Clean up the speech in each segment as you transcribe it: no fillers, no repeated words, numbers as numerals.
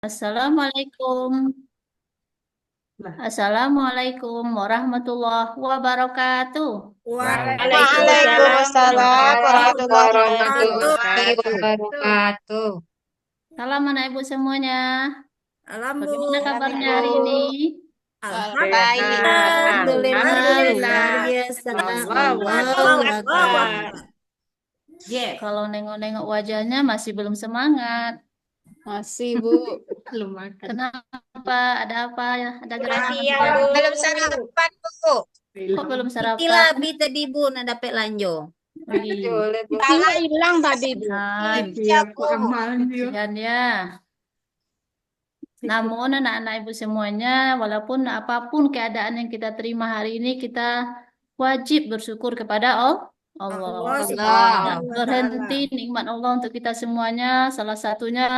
Assalamualaikum. Assalamualaikum warahmatullahi wabarakatuh. Waalaikumsalam Waalaikumsalam warahmatullahi warahmatullahi wabarakatuh. Salam anak ibu semuanya. Bagaimana Alhamdulillah. Salam kabarnya Ibu. hari ini? Baik. Alhamdulillah luar Alhamdulillah. biasa. Allahu Allahu Akbar. Akbar. Kalau nengok-nengok wajahnya masih belum semangat. Masih, Bu. Belum makan. Kenapa? Ada apa ya? Ada gerangan Masih ya, apa? Bu. Belum sarapan, Bu. Kok belum Iti sarapan? labi tadi Bu, na dapat lanjo. Wih, Boleh, Bu. Itinya hilang tadi, Bu. kasihan. Iya, Bu. Kasihan ya. Namun anak-anak ibu semuanya, walaupun apapun keadaan yang kita terima hari ini, kita wajib bersyukur kepada Allah. Allah Tak subhanahu wa berhenti ta'ala. nikmat Allah untuk kita semuanya. Salah satunya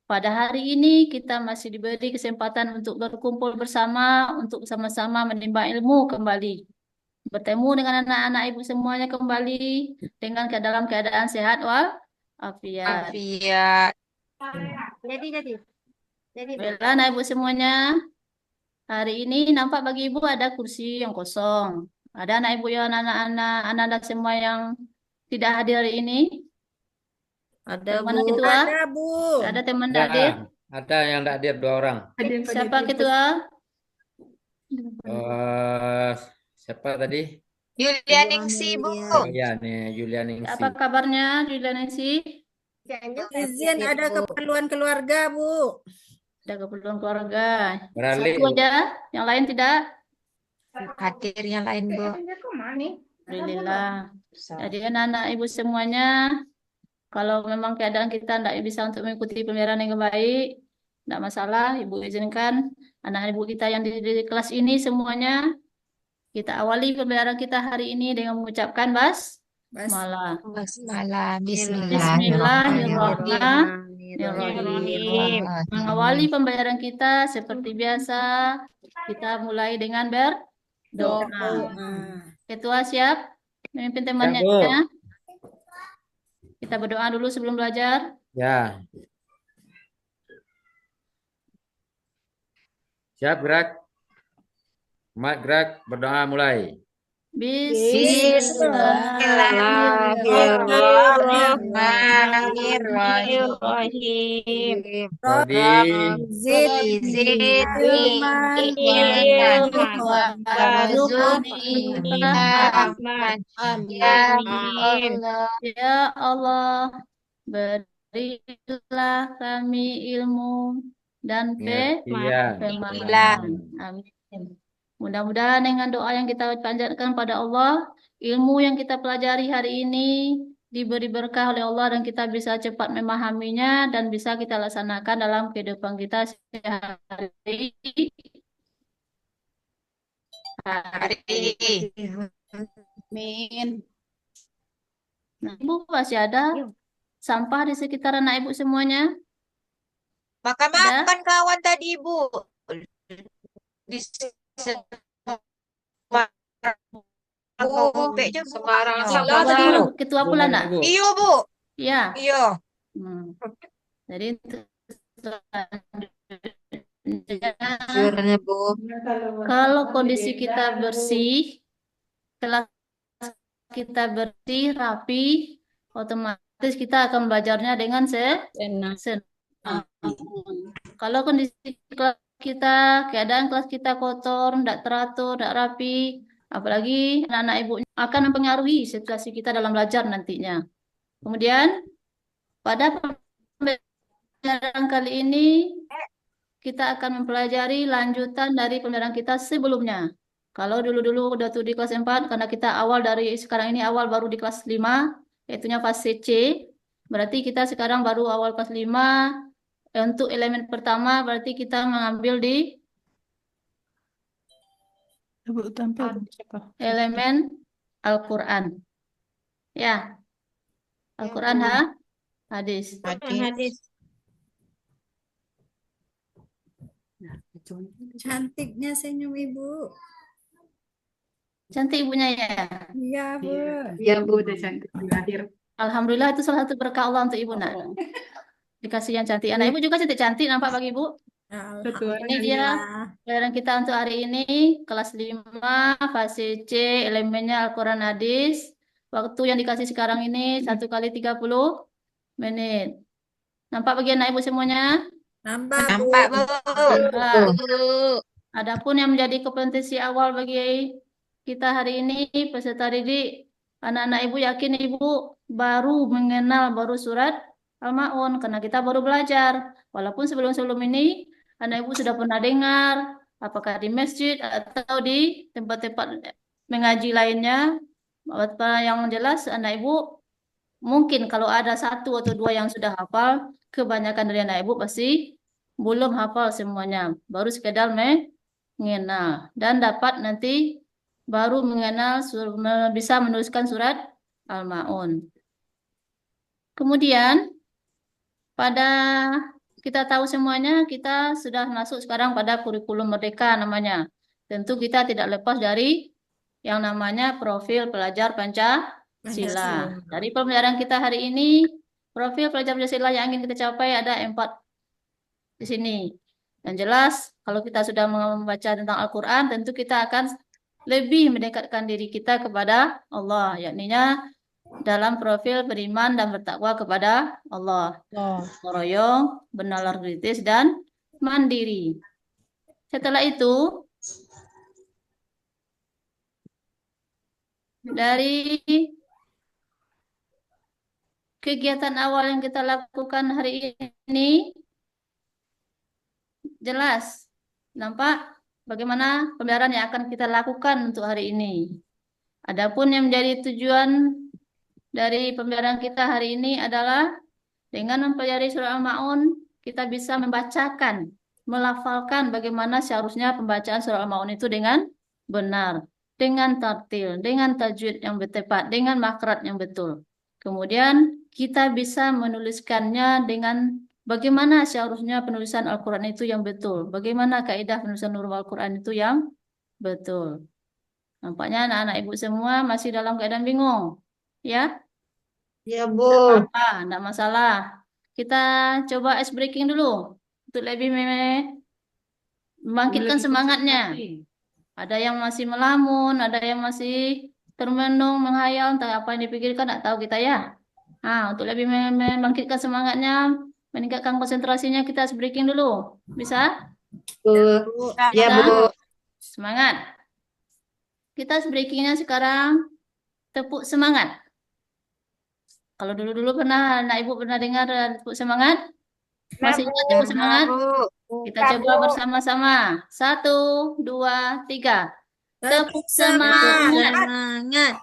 pada hari ini kita masih diberi kesempatan untuk berkumpul bersama, untuk sama-sama menimba ilmu kembali. Bertemu dengan anak-anak ibu semuanya kembali dengan dalam keadaan sehat walafiat. Afiat. Baiklah, anak ibu semuanya. Hari ini nampak bagi ibu ada kursi yang kosong. Ada anak ibu yang anak-anak semua yang tidak hadir hari ini. Ada Bagaimana Bu. ketua? Ada Bu. Ada teman Ya, hadir? ada yang tidak hadir 2 orang. Siapa ketua? Eh, siapa tadi? Yulianingsi, Bu. Oh ya, nih Julianingsi. Apa kabarnya, Julianesi? Izin ada keperluan keluarga Bu. Ada keperluan keluarga. Beralih. Satu aja, yang lain tidak? Hadir yang lain, Bu. Alhamdulillah. Jadi anak-anak ibu semuanya, kalau memang keadaan kita tidak bisa untuk mengikuti pemeliharaan yang baik, tidak masalah, ibu izinkan anak ibu kita yang di kelas ini semuanya, kita awali pemeliharaan kita hari ini dengan mengucapkan basmalah. Bismillah. Bismillahirrahmanirrahim. Mengawali pembayaran kita seperti biasa, kita mulai dengan berdoa. Ketua siap memimpin temannya. Siap, Bu. Kita berdoa dulu sebelum belajar. Ya. Siap gerak. Mat gerak, berdoa mulai. Bismillahirrahmanirrahim. Ya Allah, berilah kami ilmu dan pemahaman. Amin. Mudah-mudahan dengan doa yang kita panjatkan pada Allah, ilmu yang kita pelajari hari ini diberi berkah oleh Allah dan kita bisa cepat memahaminya dan bisa kita laksanakan dalam kehidupan kita sehari-hari. Amin. Nah, Ibu masih ada sampah di sekitar anak Ibu semuanya? Makan kawan tadi, Bu. Di Semarang. Ketua pula nak? Iya, Bu. Iya. Iya. Jadi kalau kondisi kita bersih, kelas kita bersih, rapi, otomatis kita akan belajarnya dengan senang. Kalau kondisi kelas kita, keadaan kelas kita kotor, tidak teratur, tidak rapi, apalagi anak-anak ibu akan mempengaruhi situasi kita dalam belajar nantinya. Kemudian pada pembelajaran kali ini kita akan mempelajari lanjutan dari pembelajaran kita sebelumnya. Kalau dulu-dulu udah tuh di kelas 4, karena kita awal dari sekarang ini awal baru di kelas 5, yaitunya fase C. Berarti kita sekarang baru awal kelas 5. Untuk elemen pertama berarti kita mengambil di elemen Al-Quran. Ya, Al-Quran hadis. Cantiknya senyum Ibu. Cantik ibunya ya? Iya Bu. Iya Bu, udah cantik hadir. Alhamdulillah itu salah satu berkah Allah untuk ibu nak. dikasih yang cantik. Anak ibu juga cantik-cantik nampak bagi ibu. Ini dia Alhamdulillah. pelajaran kita untuk hari ini, kelas 5, fase C, elemennya Al-Quran Hadis. Waktu yang dikasih sekarang ini 1 kali 30 menit. Nampak bagi anak ibu semuanya? Nampak, Bu. Nampak, Bu. Nampak. Bu. Adapun yang menjadi kompetensi awal bagi kita hari ini, peserta didik, anak-anak ibu yakin ibu baru mengenal baru surat Al-Ma'un karena kita baru belajar. Walaupun sebelum-sebelum ini anak ibu sudah pernah dengar, apakah di masjid atau di tempat-tempat mengaji lainnya. Apa yang jelas anak ibu mungkin kalau ada 1 atau 2 yang sudah hafal, kebanyakan dari anak ibu pasti belum hafal semuanya. Baru sekedar mengenal dan dapat nanti baru mengenal bisa menuliskan surat Al-Ma'un. Kemudian pada kita tahu semuanya kita sudah masuk sekarang pada kurikulum merdeka namanya. Tentu kita tidak lepas dari yang namanya profil pelajar Pancasila. Dari pembelajaran kita hari ini, profil pelajar Pancasila yang ingin kita capai ada 4 di sini. Yang jelas, kalau kita sudah membaca tentang Al-Quran, tentu kita akan lebih mendekatkan diri kita kepada Allah, yakninya dalam profil beriman dan bertakwa kepada Allah. Royong, bernalar kritis, dan mandiri. Setelah itu, dari kegiatan awal yang kita lakukan hari ini, jelas, nampak bagaimana pembelajaran yang akan kita lakukan untuk hari ini. Adapun yang menjadi tujuan dari pembelajaran kita hari ini adalah dengan mempelajari surah Al-Ma'un, kita bisa membacakan, melafalkan bagaimana seharusnya pembacaan surah Al-Ma'un itu dengan benar, dengan tartil, dengan tajwid yang tepat, dengan makhraj yang betul. Kemudian kita bisa menuliskannya dengan bagaimana seharusnya penulisan Al-Quran itu yang betul, bagaimana kaidah penulisan huruf Al-Quran itu yang betul. Nampaknya anak-anak ibu semua masih dalam keadaan bingung, ya? Ya, Bu. Apa, enggak masalah. Kita coba ice breaking dulu untuk lebih membangkitkan semangatnya. Ada yang masih melamun, ada yang masih termenung, menghayal, entah apa yang dipikirkan, enggak tahu kita ya. Nah, untuk lebih membangkitkan semangatnya, meningkatkan konsentrasinya, kita ice breaking dulu. Bisa? Bu. Ya, Bu. Semangat. Kita ice breakingnya sekarang tepuk semangat. Kalau dulu-dulu pernah, anak ibu pernah dengar tepuk semangat? Masih ingat tepuk semangat? Kita coba bersama-sama. 1, 2, 3. Tepuk semangat. Semangat.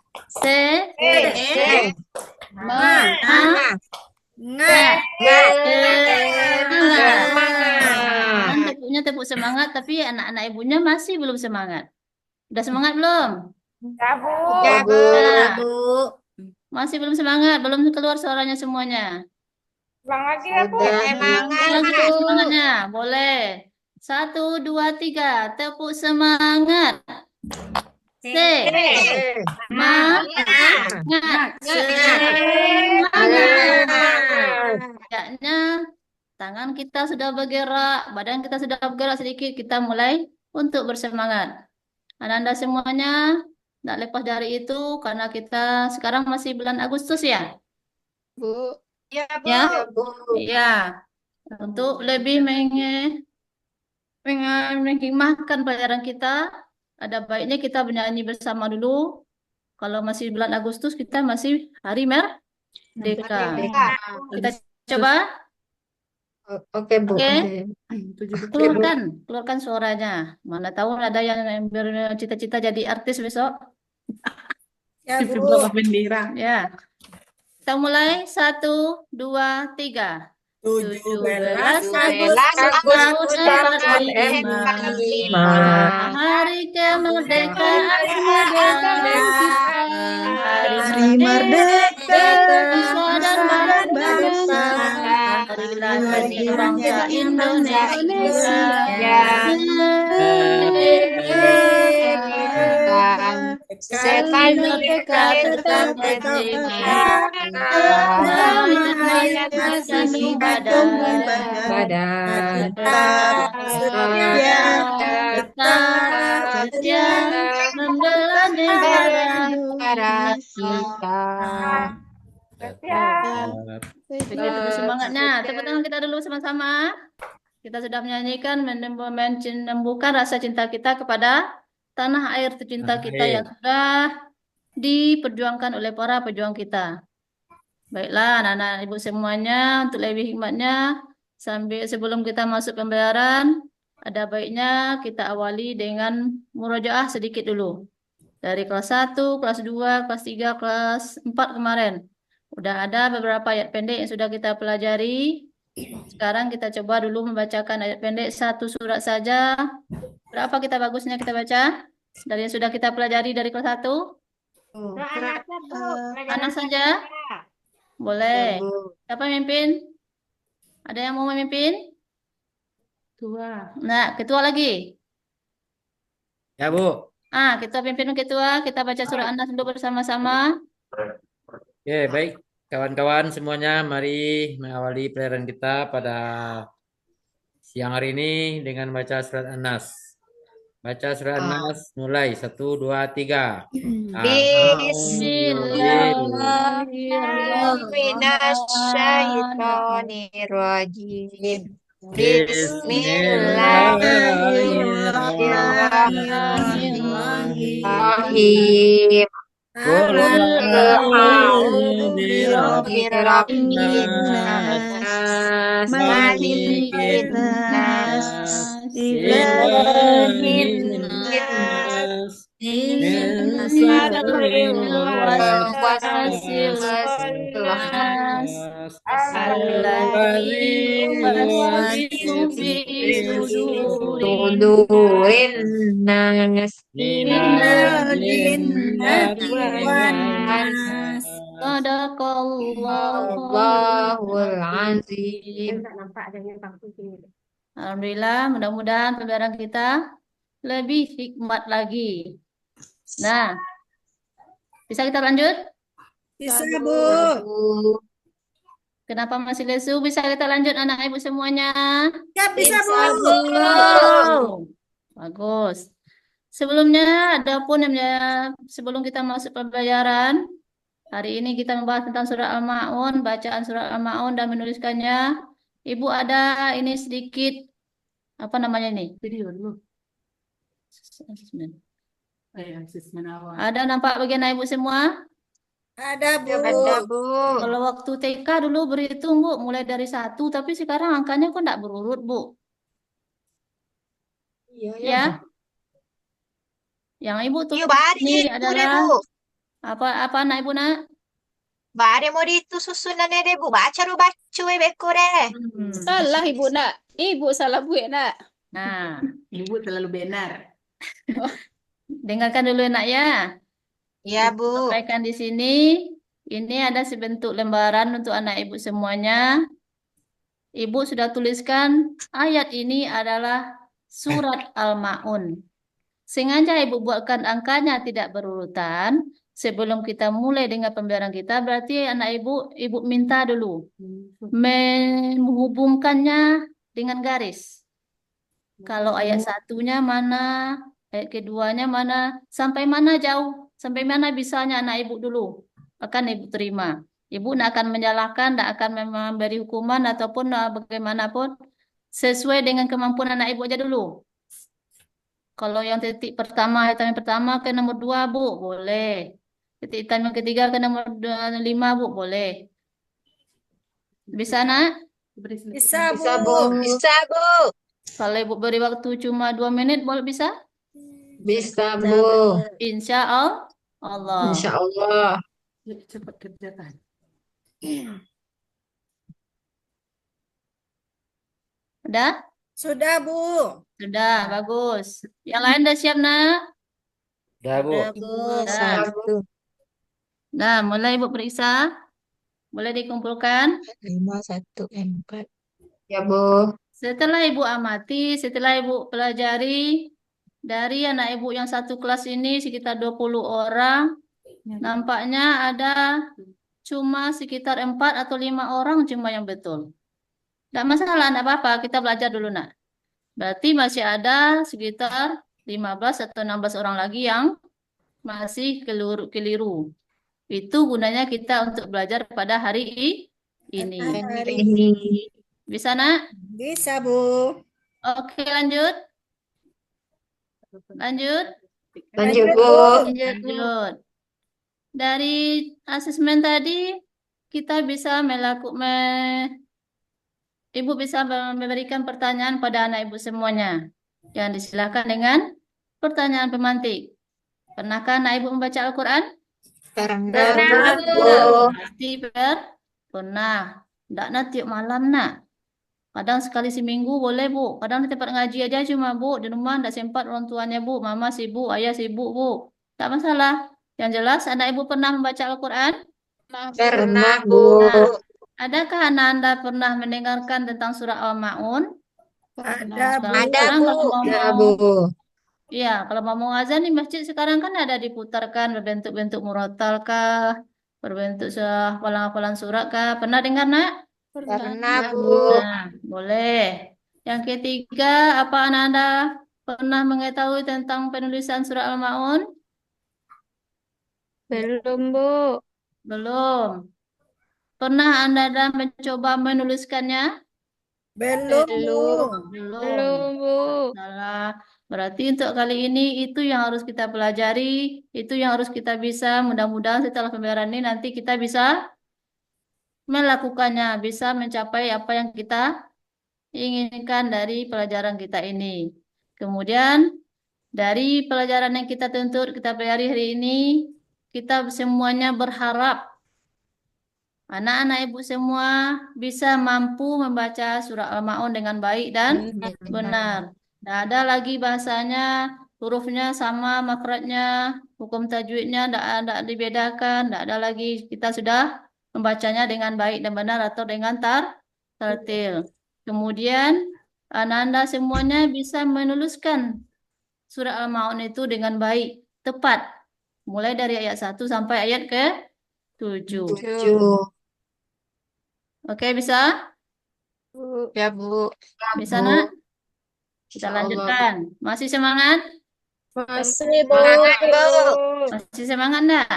Kan tepuknya tepuk semangat, tapi anak-anak ibunya masih belum semangat. Udah semangat belum? Ya, Bu. Ya. Bu. Masih belum semangat, belum keluar suaranya semuanya. Semangat, Lagi tepuk semangatnya, boleh. 1, 2, 3, tepuk semangat. Semangat. Kayaknya tangan kita sudah bergerak, badan kita sudah bergerak sedikit, kita mulai untuk bersemangat. Anda semuanya tidak lepas dari itu karena kita sekarang masih bulan Agustus ya. Bu. Ya, Bu. Ya? Bu. Iya. Untuk lebih menghikmahkan pelajaran kita, ada baiknya kita bernyanyi bersama dulu. Kalau masih bulan Agustus, kita masih hari merdeka. Kita coba. Oke, Bu. Oke. Oke. Keluarkan suaranya. Mana tahu ada yang bercita-cita jadi artis besok. Ya, Bu. Bendera. Ya. Kita mulai 1, 2, 3. 17 Agustus 45. Hari kemerdekaan kita. Hari merdeka Nusa dan bangsa. Hari lahir bangsa Indonesia. Ya. Merdeka. Sekali merdeka tetap tetap berdeka, berdamai dan kasih bersandung kandung badan, badan, tetap setia, tetap setia membela negara kita. Tetap. Begitu tuh semangatnya. Tepuk tangan kita dulu sama-sama. Kita sudah menyanyikan menumbuhkan rasa cinta kita kepada tanah air tercinta Tanah kita yang air. sudah diperjuangkan oleh para pejuang kita. Baiklah, anak-anak ibu semuanya, untuk lebih hikmatnya, sambil sebelum kita masuk pembelajaran, ada baiknya kita awali dengan murojaah sedikit dulu. Dari kelas 1, kelas 2, kelas 3, kelas 4 kemarin. Udah ada beberapa ayat pendek yang sudah kita pelajari. Sekarang kita coba dulu membacakan ayat pendek satu surat saja. Berapa kita bagusnya kita baca? Dari yang sudah kita pelajari dari kelas 1? Anak saja? Boleh. Siapa yang memimpin? Ada yang mau memimpin? Ketua. Nah, ketua lagi. Ya, Bu. Kita pimpin ketua. Kita baca surah An-Nas dulu bersama-sama. Oke, baik. Kawan-kawan semuanya, mari mengawali pelajaran kita pada siang hari ini dengan baca surat An-Nas. Baca surat An-Nas mulai 1, 2, 3. Bismillahirrahmanirrahim. Bismillahirrahmanirrahim. Qul a'udzu birabbil nas, malikin nas, ilahin nas, min syarril waswasil khannas, Alladzi yuwaswisu fi sudurin nas, minal jinnati wan nas. Allahul azim. Alhamdulillah, mudah-mudahan pembelajaran kita lebih hikmat lagi. Nah, bisa kita lanjut? Bisa, Bu. Kenapa masih lesu? Bisa kita lanjut anak ibu semuanya? Ya, bisa, Bu. Bagus. Sebelumnya, sebelum kita masuk pembelajaran, hari ini kita membahas tentang surah Al-Ma'un, bacaan surah Al-Ma'un dan menuliskannya. Ibu ada ini sedikit, apa namanya ini? Video dulu. Asesmen awal. Ada nampak bagian ibu semua? Ada, Bu. Kalau waktu TK dulu berhitung, Bu, mulai dari 1, tapi sekarang angkanya kok enggak berurut, Bu? Iya, Ya. Yang ibu tulis ini adalah apa anak ibu nak? Bare itu susunan Bu. Baca bekore. Salah ibu nak. Ibu salah bu nak. Nah, Ibu terlalu benar. dengarkan dulu nak ya. Iya, Bu. Sampaikan di sini. Ini ada sebentuk lembaran untuk anak ibu semuanya. Ibu sudah tuliskan ayat ini adalah surat Al-Ma'un. Sengaja ibu buatkan angkanya tidak berurutan. Sebelum kita mulai dengan pembelajaran kita, berarti anak ibu minta dulu menghubungkannya dengan garis. Kalau ayat satunya mana, ayat keduanya mana, sampai mana jauh, sampai mana bisanya anak ibu dulu akan ibu terima. Ibu tidak akan menyalahkan, tidak akan memberi hukuman ataupun bagaimanapun, sesuai dengan kemampuan anak ibu aja dulu. Kalau yang titik pertama, hitam yang pertama ke nomor 2, Bu, boleh. Titik hitam yang ketiga ke nomor 5, Bu, boleh. Bisa, nak? Bisa, Bu. Bisa, Bu. Kalau ibu beri waktu cuma 2 menit, boleh bisa? Bisa, Bu. Insya Allah. Insya Allah. Cepat kerjakan. Udah? Sudah, Bu. Sudah, bagus. Yang lain udah siap, nak? Udah, Bu. Nah, nah, mulai ibu periksa. Boleh dikumpulkan. 5, 1, 4. Ya, Bu. Setelah ibu amati, setelah ibu pelajari, Dari anak ibu yang satu kelas ini sekitar 20 orang, nampaknya ada cuma sekitar 4 atau 5 orang cuma yang betul. Tidak masalah, tidak apa-apa, kita belajar dulu nak. Berarti masih ada sekitar 15 atau 16 orang lagi yang masih keliru. Itu gunanya kita untuk belajar pada hari ini. Hari Ini. Bisa nak? bisa, Bu. Oke, lanjut. Lanjut. Lanjut, Lanjut, Bu. Bu. Lanjut. Dari asesmen tadi kita bisa Ibu bisa memberikan pertanyaan pada anak ibu semuanya. Yang disilakan dengan pertanyaan pemantik. Pernahkah anak ibu membaca Al-Quran? Pernah, Bu. Pasti pernah. Tidak nak tiap malam nak. Kadang sekali seminggu boleh Bu. Kadang di tempat ngaji aja cuma Bu. Di rumah tidak sempat orang tuanya Bu. Mama sibuk, ayah sibuk Bu. Tak masalah. Yang jelas anak ibu pernah membaca Al-Quran? Pernah, Bu. Nah, adakah anak Anda pernah mendengarkan tentang surah Al-Ma'un? Ada, Bu. Ada, Sekarang Bu. kalau Ya, mau Bu. Iya, kalau mau azan di masjid sekarang kan ada diputarkan berbentuk-bentuk murotal kah, berbentuk hafalan-hafalan surat kah. Pernah dengar nak? Pernah, Bu. Nah, boleh. Yang ketiga, apa Anda pernah mengetahui tentang penulisan surah Al-Ma'un? Belum, Bu. Belum. Pernah Anda mencoba menuliskannya? Belum, Bu. Belum. Belum, Bu. Salah. Berarti untuk kali ini itu yang harus kita pelajari, itu yang harus kita bisa. Mudah-mudahan setelah pembelajaran ini nanti kita bisa melakukannya, bisa mencapai apa yang kita inginkan dari pelajaran kita ini. Kemudian dari pelajaran yang kita tuntut, kita pelajari hari ini, kita semuanya berharap anak-anak ibu semua bisa mampu membaca surah Al-Ma'un dengan baik dan benar. Tidak ada lagi bahasanya, hurufnya sama, makrotnya, hukum tajwidnya tidak dibedakan, tidak ada lagi. Kita sudah membacanya dengan baik dan benar atau dengan tartil. Kemudian anak-anak semuanya bisa menuliskan surah Al-Ma'un itu dengan baik, tepat. Mulai dari ayat 1 sampai ayat ke-7. 7. Oke, bisa? Ya, Bu. Bisa, Bu. nak? Kita Insya Allah, Bu. lanjutkan. Masih semangat? Masih, Bu. Semangat, Bu. Masih semangat, enggak?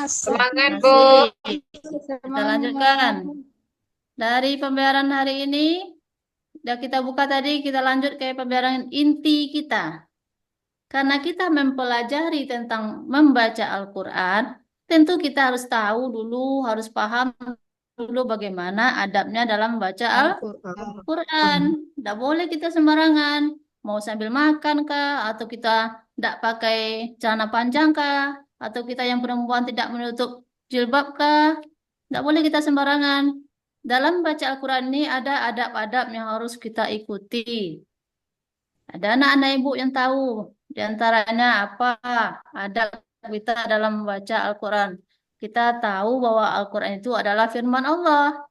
Semangat, Bu. Masih. Kita lanjutkan. Dari pembayaran hari ini, sudah kita buka tadi, kita lanjut ke pembayaran inti kita. Karena kita mempelajari tentang membaca Al-Quran, tentu kita harus tahu dulu, harus paham dulu bagaimana adabnya dalam membaca Al-Quran. Tidak boleh kita sembarangan. Mau sambil makan kah? Atau kita tidak pakai celana panjang kah? Atau kita yang perempuan tidak menutup jilbab kah? Tidak boleh kita sembarangan. Dalam baca Al-Quran ini ada adab-adab yang harus kita ikuti. Ada anak-anak ibu yang tahu. Di antaranya apa adab kita dalam membaca Al-Quran. Kita tahu bahwa Al-Quran itu adalah firman Allah.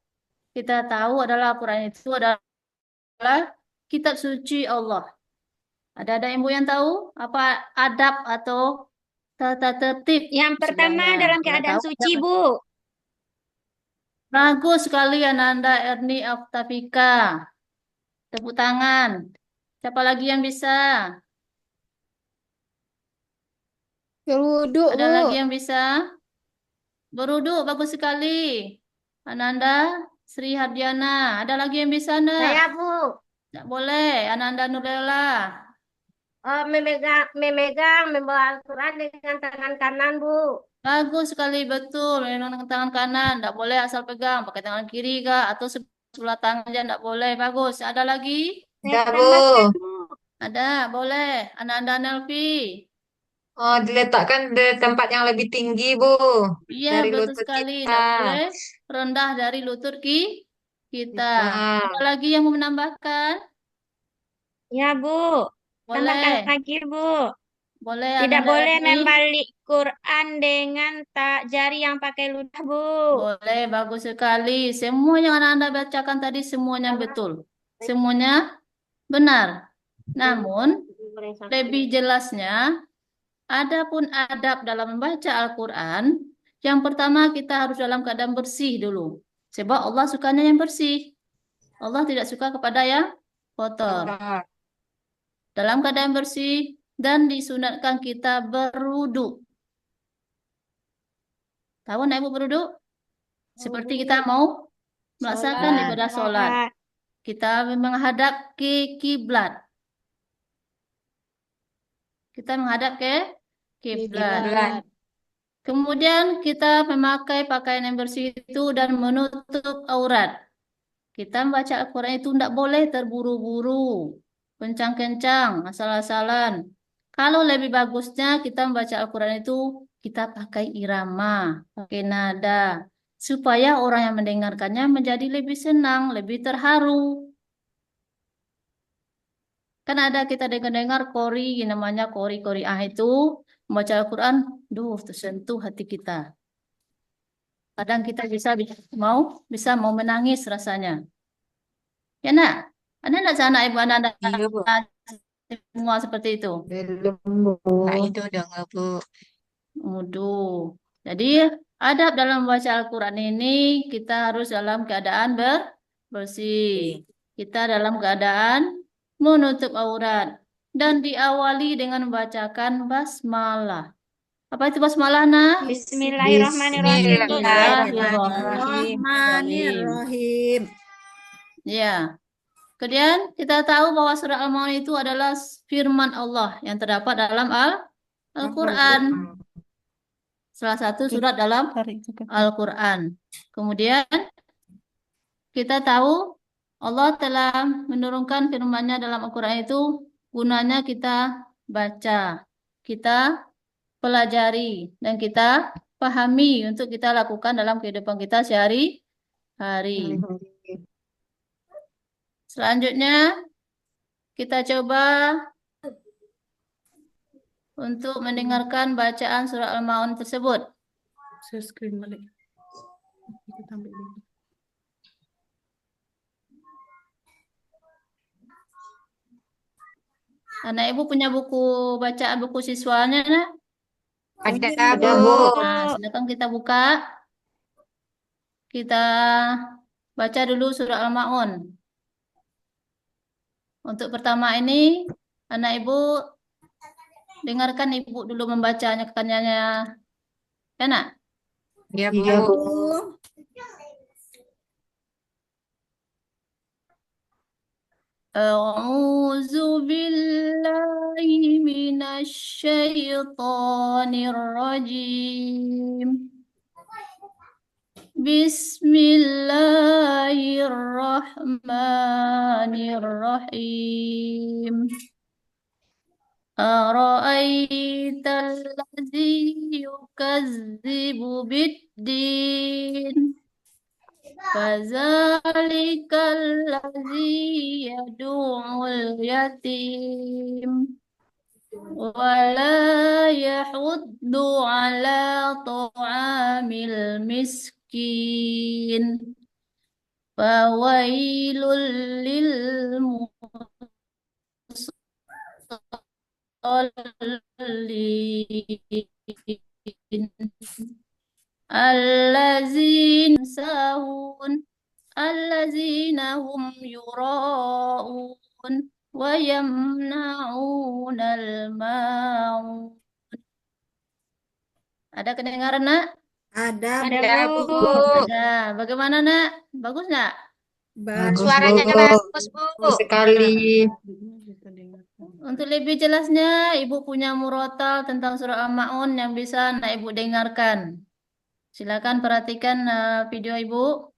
Kita tahu adalah Al-Quran itu adalah kitab suci Allah. Ada ibu yang tahu apa adab atau tata tertib? Yang pertama istilahnya. dalam Kalau keadaan tahu, suci, ya. Bu. Bagus sekali Ananda Erni Aftafika. Tepuk tangan. Siapa lagi yang bisa? Berwudu, Ada Bu. lagi yang bisa? Berwudu, bagus sekali. Ananda Sri Hardiana. Ada lagi yang bisa, Saya, enggak? Bu. Tidak boleh. Ananda Nurlela. Membawa Al-Quran dengan tangan kanan, Bu. Bagus sekali, betul. Memang dengan tangan kanan. Tidak boleh asal pegang. Pakai tangan kiri, kah? Atau sebelah tangan aja tidak boleh. Bagus. Ada lagi? Ya, Saya Bu. tambahkan, Bu. Ada, boleh. Ananda Nelvi. Oh, diletakkan di tempat yang lebih tinggi, Bu. Iya, Dari betul lutut sekali. kita. Tidak boleh rendah dari lutut kita. Nah, Ada lagi yang mau menambahkan? Ya, Bu. Tambahkan Boleh. lagi, Bu. Boleh, Tidak Ananda boleh Erni. membalik Quran dengan jari yang pakai ludah, Bu. Boleh, bagus sekali. Semua yang Anda bacakan tadi semuanya betul. Semuanya benar. Namun, lebih jelasnya, adapun adab dalam membaca Al-Quran, yang pertama kita harus dalam keadaan bersih dulu. Sebab Allah sukanya yang bersih. Allah tidak suka kepada yang kotor. Dalam keadaan bersih dan disunatkan kita berwudu. Tahu anak ibu berwudu? Seperti kita mau melaksanakan ibadah sholat. Kita menghadap ke kiblat. Kita menghadap ke kiblat. Kemudian kita memakai pakaian yang bersih itu dan menutup aurat. Kita membaca Al-Quran itu tidak boleh terburu-buru, kencang-kencang, asal-asalan. Kalau lebih bagusnya kita membaca Al-Quran itu kita pakai irama, pakai nada, supaya orang yang mendengarkannya menjadi lebih senang, lebih terharu. Kan ada kita dengar-dengar kori, namanya kori itu membaca Al-Quran, duh tersentuh hati kita. Kadang kita bisa mau menangis rasanya. Ya nak, ada nak anak ibu anak Iya, Bu. semua seperti itu. Belum, Bu. Nah, itu udah nggak, Bu. Waduh. Jadi adab dalam membaca Al-Quran ini kita harus dalam keadaan bersih. Kita dalam keadaan menutup aurat. Dan diawali dengan membacakan basmalah. Apa itu basmalah, nak? Bismillahirrahmanirrahim. Bismillahirrahmanirrahim. Ya. Kemudian kita tahu bahwa surat Al-Maun itu adalah firman Allah yang terdapat dalam Al-Quran. Salah satu surat dalam Al-Quran. Kemudian kita tahu Allah telah menurunkan firman-Nya dalam Al-Quran itu gunanya kita baca, kita pelajari, dan kita pahami untuk kita lakukan dalam kehidupan kita sehari-hari. Selanjutnya kita coba untuk mendengarkan bacaan surah Al-Maun tersebut. Share screen balik. Kita ambil dulu. Anak ibu punya buku bacaan buku siswanya, nak? Ada, Ada, Bu. Nah, silakan kita buka. Kita baca dulu surah Al-Maun. Untuk pertama ini, anak ibu dengarkan ibu dulu membacanya. Ya, nak? Iya, Bu. Iya, Bu. أعوذ بالله من الشيطان الرجيم بسم الله الرحمن الرحيم أرأيت الذي يكذب بالدين فذلك الذي يدعو اليتيم ولا يحض على طعام المسكين فويل للمصلين الذين ساهون الذين هم يراءون ويمنعون الماعون. Ada kedengaran, nak? Ada, Ada, Bu. Bu. Ada. Bagaimana, nak? Bagus nggak? Bagus, Suaranya Bu. bagus, Bu. Sekali. Untuk lebih jelasnya, Ibu punya murotal tentang surah Al-Maun yang bisa nak Ibu dengarkan. Silakan perhatikan video Ibu.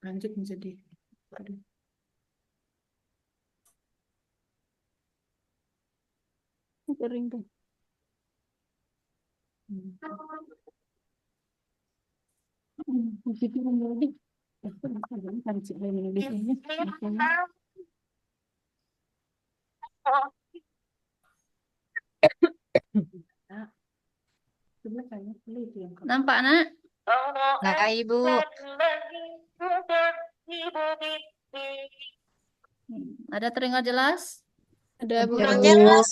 Lanjut menjadi. Kering tuh. Nampak, nak? Nah, Ibu. Ada terdengar jelas? Ada, Bu. Ya, Kurang Bu. jelas.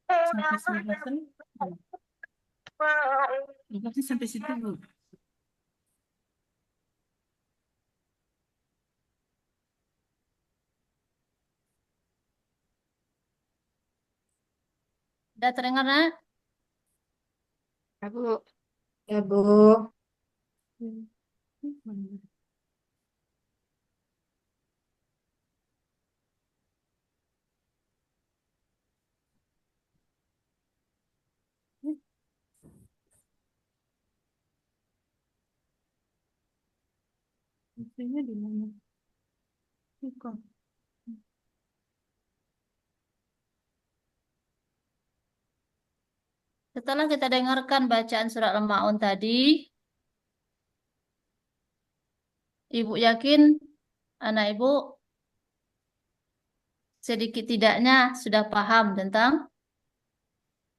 Sampai selesai. Berarti sampai situ, Bu. Udah terdengar, Nak? Ya, Bu. Ya, Bu. Intinya di mana? Bukan. Setelah kita dengarkan bacaan surat Al-Ma'un tadi, Ibu yakin anak Ibu sedikit tidaknya sudah paham tentang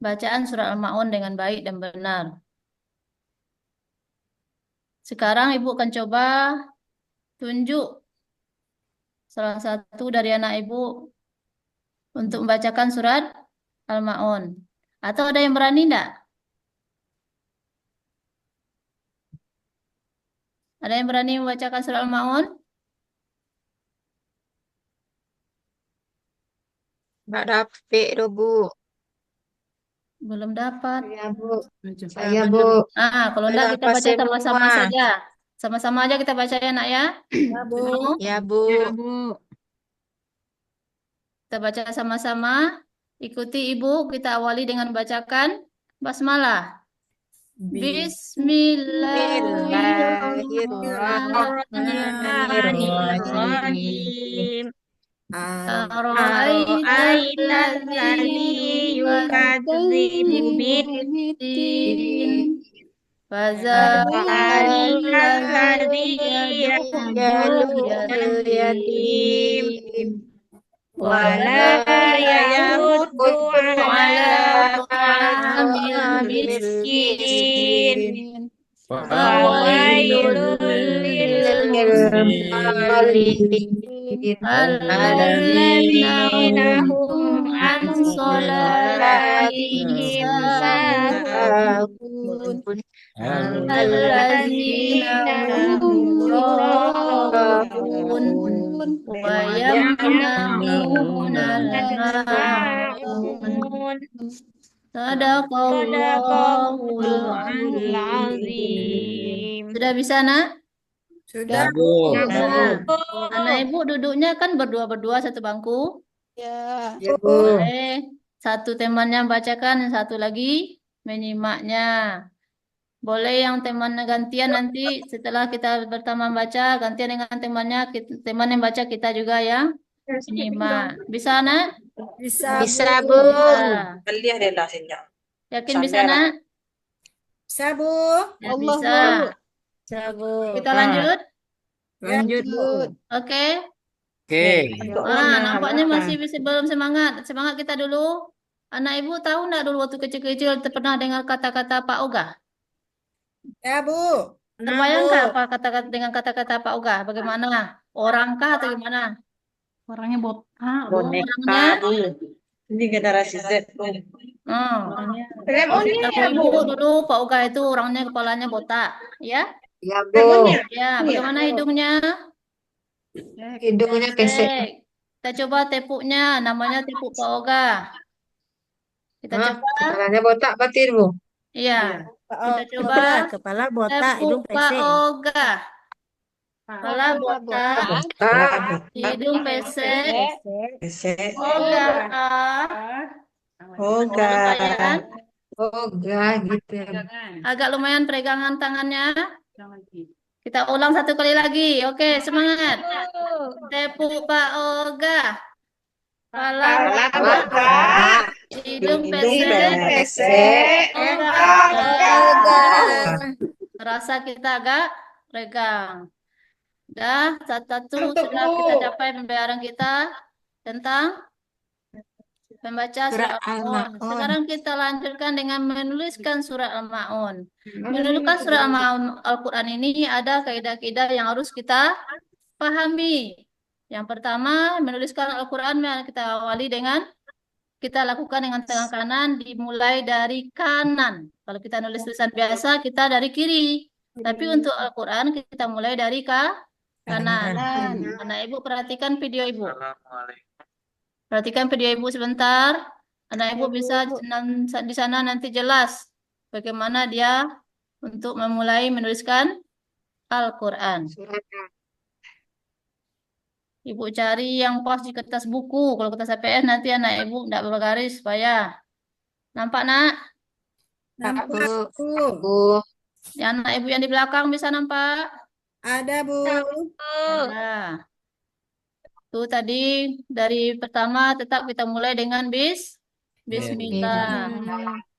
bacaan surat Al-Ma'un dengan baik dan benar. Sekarang Ibu akan coba tunjuk salah satu dari anak Ibu untuk membacakan surat Al-Ma'un. Atau ada yang berani enggak? Ada yang berani membacakan surat Al-Ma'un? Nggak dapet tuh, Bu. Belum dapat. Ya, Bu. Baca. Saya, Bu. Kalau enggak kita Udah baca pas sama-sama semua. saja. Sama-sama aja kita baca ya, Nak ya. Ya, Bu. Mau? Ya, Bu. Ya, Bu. Kita baca sama-sama. Ikuti Ibu, kita awali dengan bacakan basmalah. Bismillahirrahmanirrahim. Bismillahirrahmanirrahim. Ara'aita Alladzi yukadzibu yukadzibu biddin. Fadzalika Fadzalika alladzi yad'ul yad'ul yatim. yatim wala yahuddu ala ta'amil miskin. Fawailul lil alladzina hum an salatihim sahun alladzina hum yura'un wa yamna'una al-ma'un. Sadaqallahul azim. Sudah bisa, Nak? Sudah, Ya, Bu. Nah, anak Ibu duduknya kan berdua-berdua satu bangku. Ya. Ya, Bu. Boleh. Satu temannya bacakan, yang satu lagi menyimaknya. Boleh yang temannya gantian nanti setelah kita pertama baca, gantian dengan temannya, teman yang baca kita juga yang menyimak. Bisa, Nak? bisa, Bisa, Bu. Bu. Bisa. Yakin bisa, Nak? Bisa, Bu. Ya, Allah, bisa. Kita lanjut? Lanjut, Bu. Oke. Oke. Nampaknya masih belum semangat. Semangat kita dulu. Anak Ibu tahu nggak dulu waktu kecil-kecil pernah dengar kata-kata Pak Ogah? Ya, Bu. Terbayang nggak apa kata-kata dengan kata-kata Pak Ogah? Bagaimana? Orangkah atau gimana? Orangnya botak, Bu. Orangnya? Ini generasi Z. Tahu Ibu dulu Pak Ogah itu orangnya kepalanya botak, ya? Ya, Bu. Ya, bagaimana hidungnya? Hidungnya pesek. Kita coba tepuknya, namanya tepuk Pak Ogah. Kita Hah, coba, kepalanya botak berarti, Bu. iya. Kita coba Kepala botak, hidung tepuk Pak pesek. Ogah. Kepala botak, Botak. hidung pesek, Pesek. ogah. Oga. Lumayan. Oh, gah gitu ya. Agak lumayan peregangan tangannya. Kita ulang satu kali lagi. Oke, semangat. Tepuk Pak Oga. Kepala botak. Hidung pesek. pesek, Oga. Rasa kita agak regang. Dah, satu-satu sudah kita capai pembayaran kita tentang membaca surat Al-Ma'un. Sekarang kita lanjutkan dengan menuliskan surat Al-Ma'un. Menuliskan surat Al-Ma'un Al-Quran ini ada kaidah-kaidah yang harus kita pahami. Yang pertama, menuliskan Al-Quran kita awali dengan kita lakukan dengan tangan kanan dimulai dari kanan. Kalau kita nulis tulisan biasa, kita dari kiri. Tapi untuk Al-Quran kita mulai dari kanan. Anak ibu perhatikan video ibu. Perhatikan video ibu sebentar. Anak ibu bisa di sana nanti jelas bagaimana dia untuk memulai menuliskan Al-Quran. Ibu cari yang pas di kertas buku. Kalau kertas APS nanti anak ibu tidak bergaris supaya nampak nak. Nampak, Bu. Bu. Yang anak ibu yang di belakang bisa nampak. Ada, Bu. Nah, itu tadi dari pertama tetap kita mulai dengan Bismillah.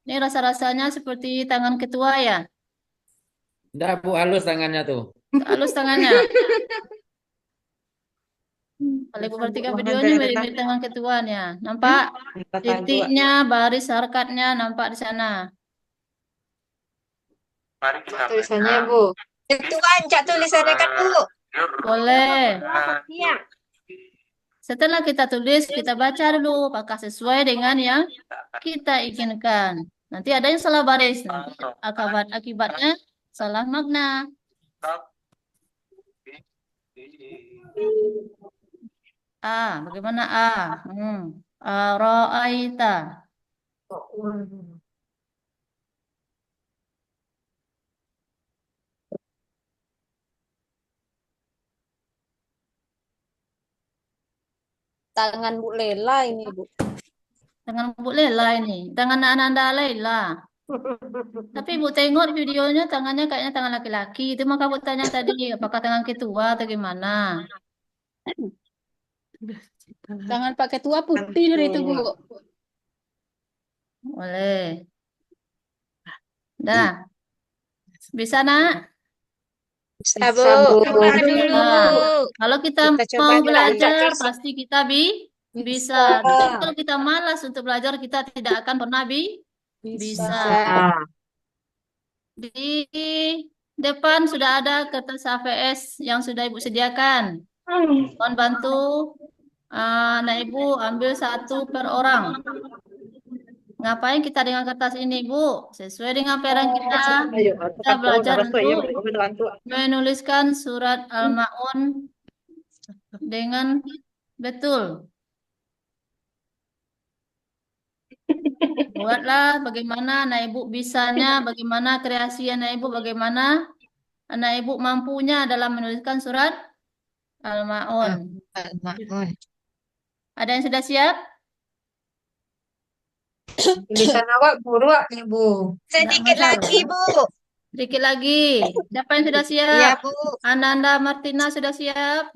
Ini rasa-rasanya seperti tangan ketua ya. Udah Bu, halus tangannya tuh. Halus tangannya. Kalau ibu perhatikan videonya mirip-mirip tangan ketuanya. Nampak titiknya, baris harokatnya nampak di sana. Tulisannya, Bu. Itu ancak tulisannya kan, Bu. Boleh. Iya. Setelah kita tulis, kita baca dulu apakah sesuai dengan yang kita inginkan. Nanti ada yang salah baris. Nanti akibatnya salah makna. Bagaimana A? Ara'aita. Tangan Bu Lela ini, Bu. Tangan Bu Lela ini. Tangan Ananda Lela. Tapi Ibu tengok videonya tangannya kayaknya tangan laki-laki. Itu maka Bu tanya tadi apakah tangan ketua atau gimana? Tangan Pak Ketua putih dari itu, Bu. Boleh. Dah. Bisa nak? Bisa, Bu. Nah, kalau kita Kita coba mau dulu, belajar, Cak. pasti kita bisa. Tapi kalau kita malas untuk belajar, kita tidak akan pernah bisa. Di depan sudah ada kertas HVS yang sudah Ibu sediakan. Mohon bantu anak Ibu ambil satu per orang. Ngapain kita dengan kertas ini, Bu? Sesuai dengan peran kita belajar untuk menuliskan surat Al-Ma'un dengan betul. Buatlah bagaimana anak ibu bisanya, bagaimana kreasi anak ibu, bagaimana anak ibu mampunya dalam menuliskan surat Al-Ma'un. Ada yang sudah siap? Tulisan awak buruk nih, Bu. Sedikit lagi, Bu. Sedikit lagi. Siapa yang sudah siap? Iya, Bu. Ananda Martina sudah siap?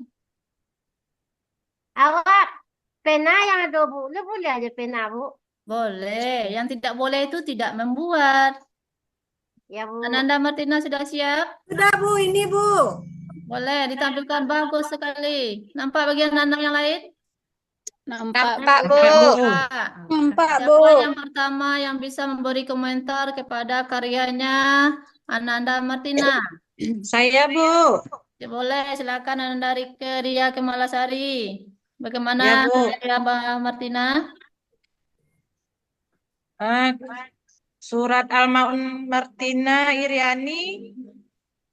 Awak pena yang ada, Bu. Lu boleh aja pena, Bu. Boleh. Yang tidak boleh itu tidak membuat. Ya, Bu. Ananda Martina sudah siap? Sudah, Bu. Ini, Bu. Boleh ditampilkan bagus sekali. Nampak bagian Ananda yang lain? Nampak, Nampak, Bu. Nampak, Siapa Bu. yang pertama yang bisa memberi komentar kepada karyanya Ananda Martina? Saya, Bu. Ya, boleh, silakan Ananda Ria Kemalasari. Bagaimana Ya, Bu. Ria Martina? Surat Al-Ma'un Martina Iriani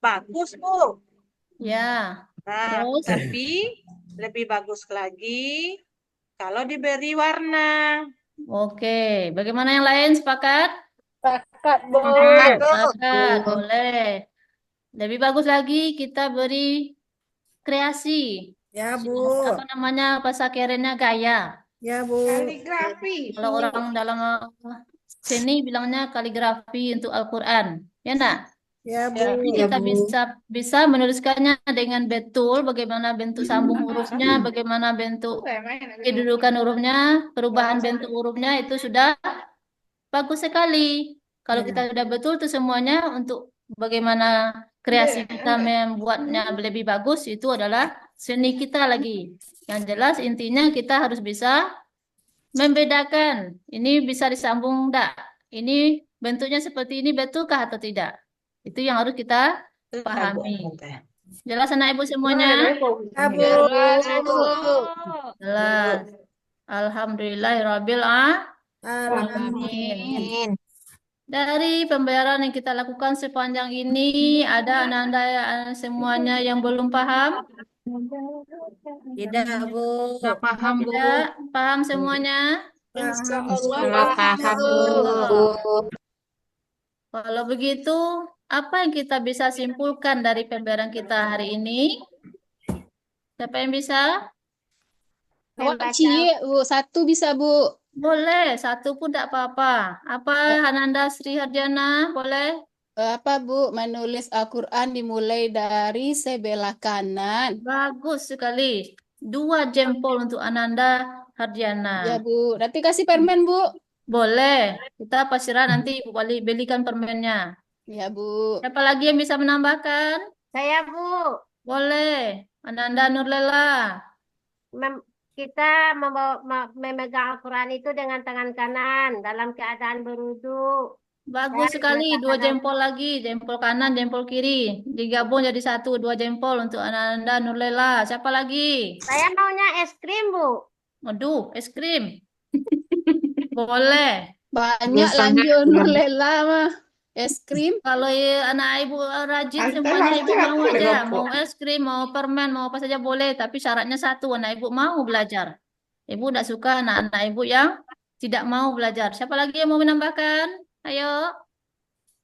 bagus, Bu. Ya, Nah, terus? tapi lebih bagus lagi kalau diberi warna. Oke, bagaimana yang lain sepakat? Sepakat, Bu. Sepakat, boleh. Lebih bagus lagi kita beri kreasi. Ya, Bu. Apa namanya bahasa kerennya gaya. Ya, Bu. Kaligrafi. Kalau orang dalam seni bilangnya kaligrafi untuk Al-Quran. Ya nak? Ya, Bu. Jadi Ya, kita Bu. bisa menuliskannya dengan betul, bagaimana bentuk sambung hurufnya, bagaimana bentuk kedudukan hurufnya, perubahan bentuk hurufnya itu sudah bagus sekali. Kalau Ya. kita sudah betul tuh semuanya untuk bagaimana kreasi kita membuatnya lebih bagus itu adalah seni kita lagi. Yang jelas intinya kita harus bisa membedakan. Ini bisa disambung enggak? Ini bentuknya seperti ini betulkah atau tidak? Itu yang harus kita pahami. Jelas anak ibu semuanya? Ya, Bu. Jelas, Bu. Bu. Jelas. Alhamdulillahirabbil Alhamdulillah. Amin. Dari pembayaran yang kita lakukan sepanjang ini, ada anak-anak semuanya yang belum paham? Tidak, Bu. Nggak paham, Bu. Tidak? Paham semuanya? Paham. Allah paham, Bu. Oh. Kalau begitu, apa yang kita bisa simpulkan dari pembayaran kita hari ini? Siapa yang bisa? Awak cie, Bu. Satu bisa, Bu. Boleh, satu pun tidak apa-apa. Apa Hananda Sri Hardiana? Boleh? Apa, Bu? Menulis Al-Quran dimulai dari sebelah kanan. Bagus sekali. 2 jempol untuk Ananda Hardiana. Ya, Bu. Nanti kasih permen, Bu. Boleh. Kita pasirah nanti Ibu belikan permennya. Ya, Bu. Siapa lagi yang bisa menambahkan? Saya, Bu. Boleh. Ananda Nurlela. Kita memegang Al-Quran itu dengan tangan kanan dalam keadaan berwudu. Bagus sekali. 2 jempol lagi. Jempol kanan, jempol kiri. Digabung jadi 1. 2 jempol untuk Ananda Nurlela. Siapa lagi? Saya maunya es krim, Bu. Waduh, es krim. Boleh. Banyak lanjut Nurlela mah. Es krim. Kalau anak ibu rajin semuanya ibu mau aja. Mau es krim, mau permen, mau apa saja boleh. Tapi syaratnya satu, anak ibu mau belajar. Ibu tidak suka anak-anak ibu yang tidak mau belajar. Siapa lagi yang mau menambahkan? Ayo.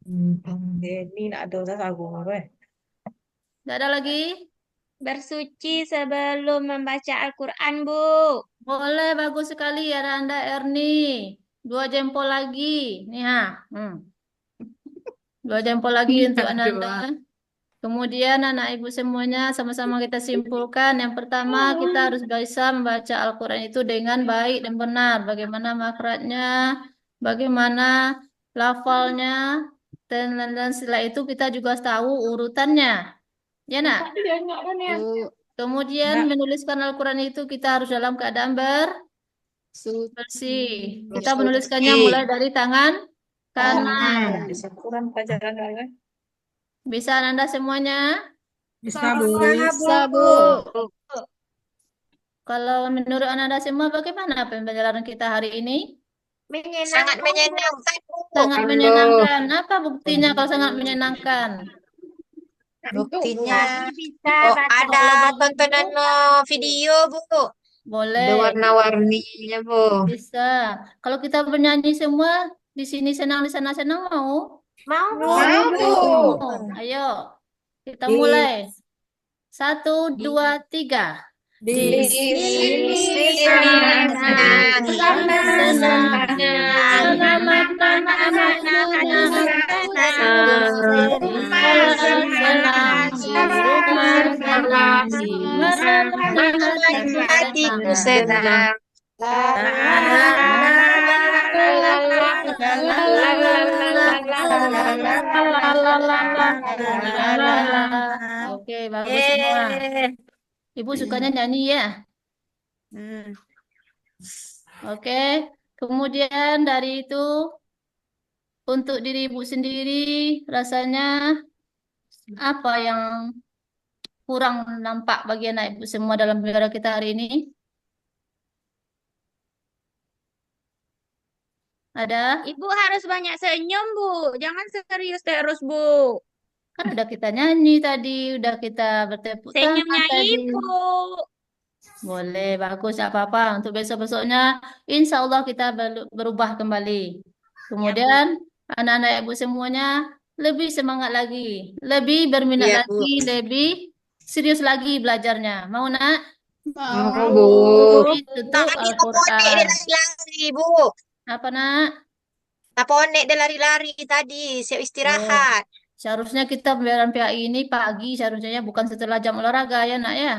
Ini nak dosa sagung apa? Tidak ada lagi? Bersuci sebelum membaca Al-Quran, Bu. Boleh, bagus sekali. Ada Anda Erni. 2 jempol lagi. Nih, ha. 2 jempol lagi untuk Ananda. Kemudian anak ibu semuanya sama-sama kita simpulkan. Yang pertama kita harus bisa membaca Al-Quran itu dengan baik dan benar. Bagaimana makhrajnya, bagaimana lafalnya, dan setelah itu kita juga tahu urutannya. Ya nak? Bu. Kemudian menuliskan Al-Quran itu kita harus dalam keadaan Su- bersih. Kita menuliskannya mulai dari tangan kanan. Bisa kurang pelajaran kan? Bisa Anda semuanya? Bisa, Bu. Bisa, Bu. Kalau menurut Anda semua bagaimana pembelajaran kita hari ini? Sangat menyenangkan, Bu. Sangat menyenangkan. Apa buktinya kalau sangat menyenangkan? Buktinya Bisa ada tontonan video, Bu. Ada Boleh, warna-warninya, Bu. bisa. Kalau kita bernyanyi semua, di sini senang, di sana senang, mau? Mau, Bu. Ayo, kita Di- mulai. 1, 2, 3. Di Sini senang, Senang, selamat anak-anak senang, di rumah senang, di mana hatiku senang. Oke, bagus semua. Ibu sukanya nyanyi ya? Oke, kemudian dari itu untuk diri ibu sendiri rasanya apa yang kurang nampak bagi anak ibu semua dalam pembelajaran kita hari ini? Ada? Ibu harus banyak senyum, Bu. Jangan serius terus, Bu. Kan udah kita nyanyi tadi, udah kita bertepuk tangan Senyumnya tadi. Ibu. Boleh, bagus, tidak apa-apa. Untuk besok-besoknya, insya Allah kita berubah kembali. Kemudian, anak-anak ibu semuanya lebih semangat lagi, lebih berminat Iya, Bu. lagi, lebih serius lagi belajarnya. Mau nak? Mau, Bu. Tutup Tadi aku Al-Quran. lari-lari, Bu. Apa nak? Taponek dia lari-lari tadi, siap Oh, istirahat. seharusnya kita pembayaran PAI ini pagi, seharusnya bukan setelah jam olahraga ya nak ya.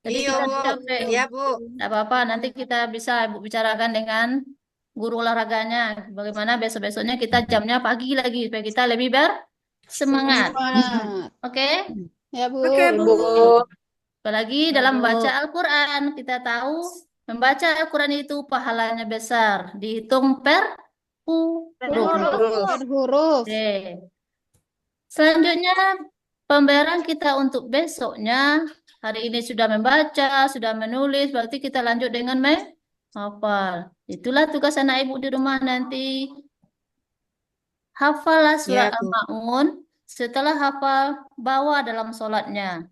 Jadi Iya, kita Bu. capek. Iya, Bu. Tidak apa-apa, nanti kita bisa Ibu bicarakan dengan guru olahraganya. Bagaimana besok-besoknya kita jamnya pagi lagi, supaya kita lebih bersemangat. Semangat. Oke? Ya, Bu. Oke, Bu. Bu. Apalagi Ya, dalam Bu. baca Al-Quran, kita tahu membaca Al-Quran itu pahalanya besar. Dihitung per huruf. Terus. Per huruf. Oke. Selanjutnya, pembayaran kita untuk besoknya. Hari ini sudah membaca, sudah menulis, berarti kita lanjut dengan menghafal. Itulah tugas anak ibu di rumah nanti. Hafallah surat Ya, Bu. Al-Ma'un. Setelah hafal, bawa dalam sholatnya.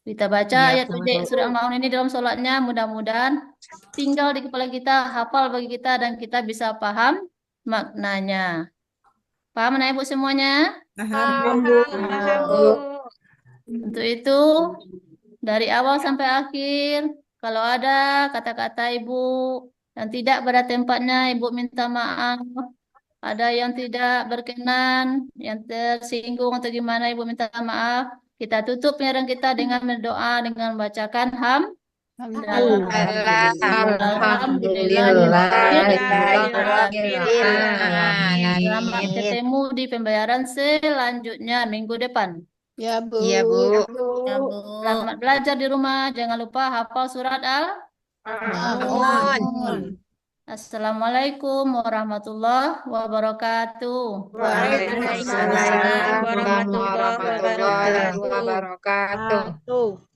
Kita baca Ya, ayat Bu. pendek surat Al-Ma'un ini dalam sholatnya. Mudah-mudahan tinggal di kepala kita, hafal bagi kita, dan kita bisa paham maknanya. Paham anak ibu semuanya? Paham. Paham, Bu. Untuk itu, dari awal sampai akhir, kalau ada kata-kata ibu yang tidak pada tempatnya, ibu minta maaf. Ada yang tidak berkenan, yang tersinggung atau gimana, ibu minta maaf. Kita tutup penyaran kita dengan berdoa, dengan membacakan Selamat ketemu di pembayaran selanjutnya minggu depan. Ya, Bu. Iya, Bu. Ya, Bu. Selamat belajar di rumah. Jangan lupa hafal surat Amun. Assalamualaikum warahmatullahi wabarakatuh. Waalaikumsalam warahmatullahi wabarakatuh. Wabarakatuh.